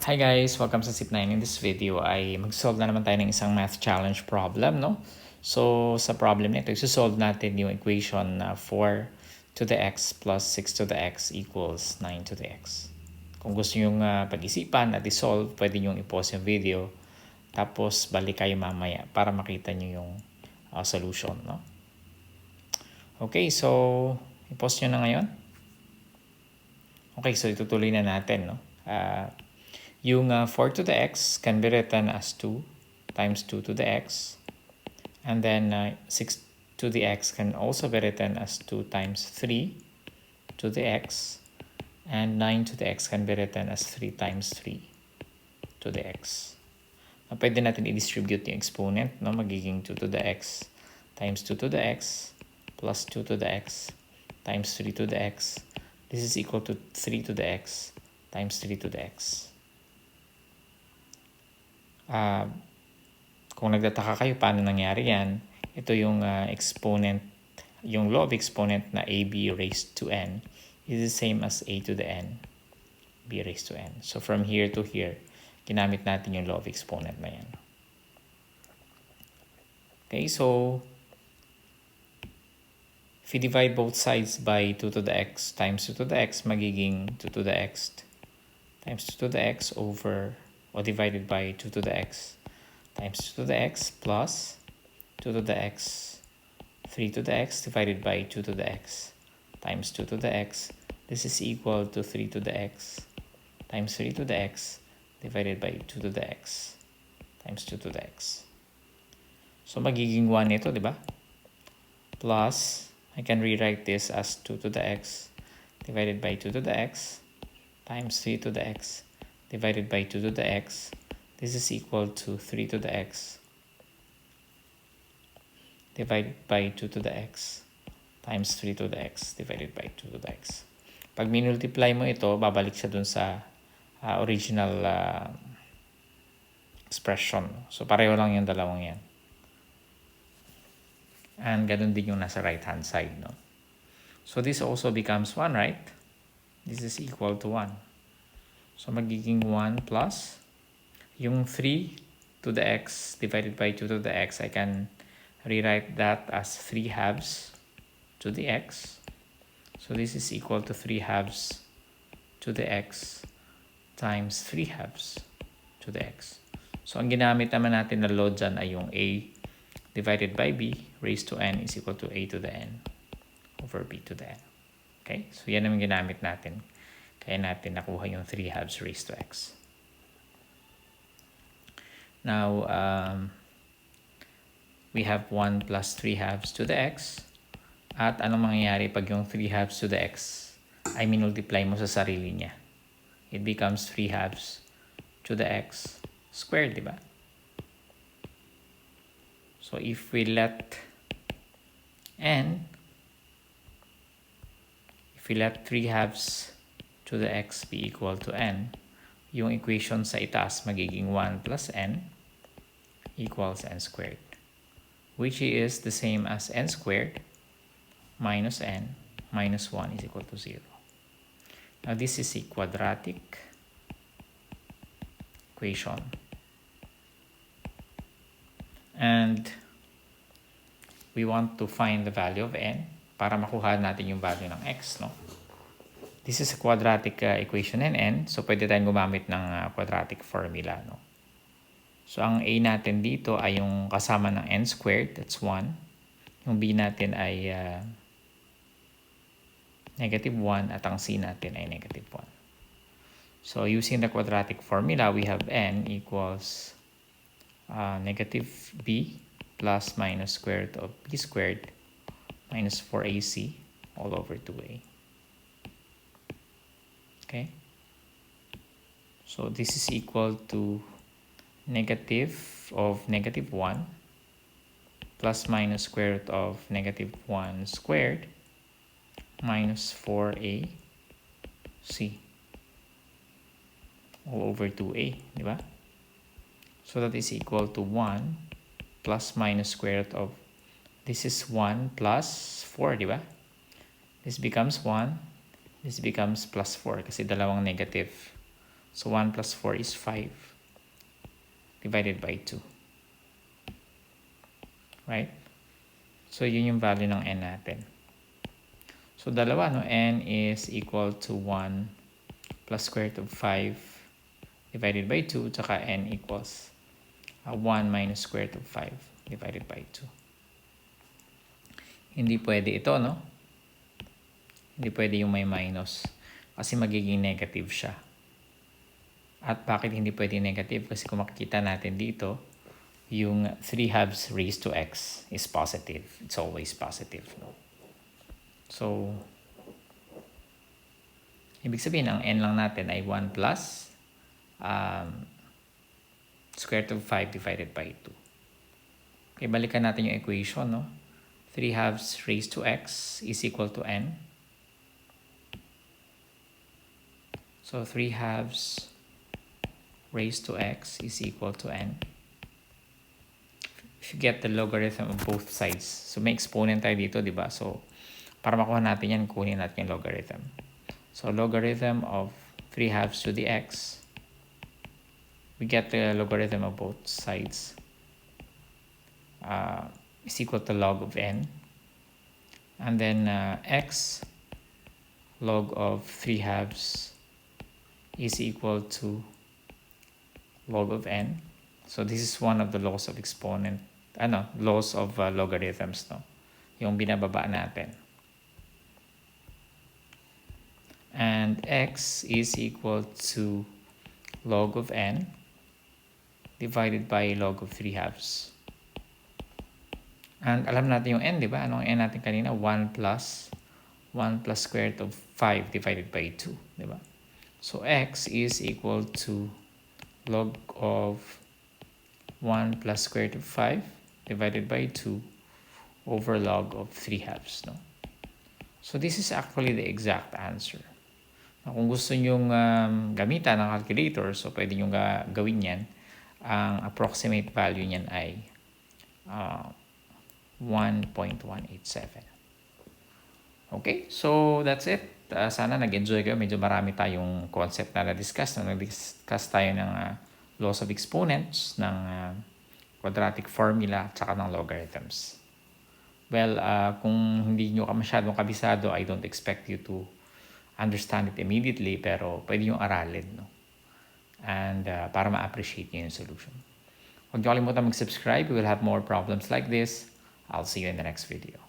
Hi guys! Welcome sa SIP9. In this video ay mag-solve na naman tayo ng isang math challenge problem, no? So, sa problem nito, i-solve natin yung equation na 4 to the x plus 6 to the x equals 9 to the x. Kung gusto nyo pag-isipan at i-solve, pwede nyo i-pause yung video. Tapos, balik kayo mamaya para makita nyo yung solution, no? Okay, so, i-pause nyo na ngayon. Okay, so itutuloy na natin, no? Yung 4 to the x can be written as 2 times 2 to the x. And then 6 to the x can also be written as 2 times 3 to the x. And 9 to the x can be written as 3 times 3 to the x. Pwede natin i-distribute yung exponent, no? Magiging 2 to the x times 2 to the x plus 2 to the x times 3 to the x. This is equal to 3 to the x times 3 to the x. Kung nagtataka kayo paano nangyari yan, ito yung exponent, yung law of exponent na ab raised to n is the same as a to the n, b raised to n. So from here to here, ginamit natin yung law of exponent na yan. Okay, so if you divide both sides by 2 to the x times 2 to the x, magiging 2 to the x times 2 to the x over, or divided by 2 to the x times 2 to the x plus 2 to the x, 3 to the x divided by 2 to the x times 2 to the x. This is equal to 3 to the x times 3 to the x divided by 2 to the x times 2 to the x. So magiging 1 ito, di ba? Plus, I can rewrite this as 2 to the x divided by 2 to the x times 3 to the x divided by 2 to the x. This is equal to 3 to the x divided by 2 to the x times 3 to the x divided by 2 to the x. Pag minultiply mo ito, babalik siya dun sa original expression. So pareho lang yung dalawang yan. And ganun din yung nasa right hand side, no? So this also becomes 1, right? This is equal to 1. So magiging 1 plus yung 3 to the x divided by 2 to the x, I can rewrite that as 3 halves to the x. So this is equal to 3 halves to the x times 3 halves to the x. So ang ginamit naman natin na law dyan ay yung a divided by b raised to n is equal to a to the n over b to the n. Okay? So yan naman ginamit natin. Kaya natin nakuha yung 3 halves raised to x. Now, we have 1 plus 3 halves to the x. At anong mangyayari pag yung 3 halves to the x ay minultiply mo sa sarili niya? It becomes 3 halves to the x squared, di ba? So if we let 3 halves to the x be equal to n, yung equation sa itaas magiging 1 plus n equals n squared, which is the same as n squared minus n minus 1 is equal to 0. Now this is a quadratic equation. And we want to find the value of n para makuha natin yung value ng x, no? This is a quadratic equation in n, so pwede tayong gumamit ng quadratic formula, no? So ang a natin dito ay yung kasama ng n squared, that's 1. Yung b natin ay negative 1 at ang c natin ay negative 1. So using the quadratic formula, we have n equals negative b plus minus square root of b squared minus 4ac all over 2a. Okay? So this is equal to negative of negative 1 plus minus square root of negative 1 squared minus 4ac all over 2a, di ba? So that is equal to 1 plus minus square root of, this is 1 plus 4, di ba? This becomes 1, this becomes plus 4 kasi dalawang negative. So 1 plus 4 is 5 divided by 2. Right? So yun yung value ng n natin. So dalawa, no? N is equal to 1 plus square root of 5 divided by 2, tsaka n equals 1 minus square root of 5 divided by 2. Hindi pwede ito, no? Hindi pwede yung may minus kasi magiging negative siya. At bakit hindi pwede negative? Kasi kung makikita natin dito, yung 3 halves raised to x is positive. It's always positive, no? So, ibig sabihin, ang n lang natin ay 1 plus square root of 5 divided by 2. Okay, balikan natin yung equation, no? 3 halves raised to x is equal to n. So, 3 halves raised to x is equal to n. If you get the logarithm of both sides. So, may exponent tayo dito, di ba? So, para makuha natin yan, kunin natin yung logarithm. So, logarithm of 3 halves to the x. We get the logarithm of both sides. Is equal to log of n. And then, x log of 3 halves is equal to log of n. So, this is one of the laws of exponent. Laws of logarithms, no? Yung binababa natin. And x is equal to log of n divided by log of 3 halves. And alam natin yung n, di ba? Anong n natin kanina? 1 plus square root of 5 divided by 2, di ba? So, x is equal to log of 1 plus square root of 5 divided by 2 over log of 3 halves, no? So, this is actually the exact answer. Kung gusto nyong gamitan ng calculator, so pwede nyo gawin yan. Ang approximate value niyan ay 1.187. Okay, so that's it. Sana nag-enjoy kayo. Medyo marami tayong concept na na-discuss. Nag-discuss tayo ng laws of exponents, ng quadratic formula, tsaka ng logarithms. Well, kung hindi nyo masyadong kabisado, I don't expect you to understand it immediately, pero pwede yung aralin, no? And para ma-appreciate nyo yung solution. Huwag nyo kalimutan mag-subscribe. We will have more problems like this. I'll see you in the next video.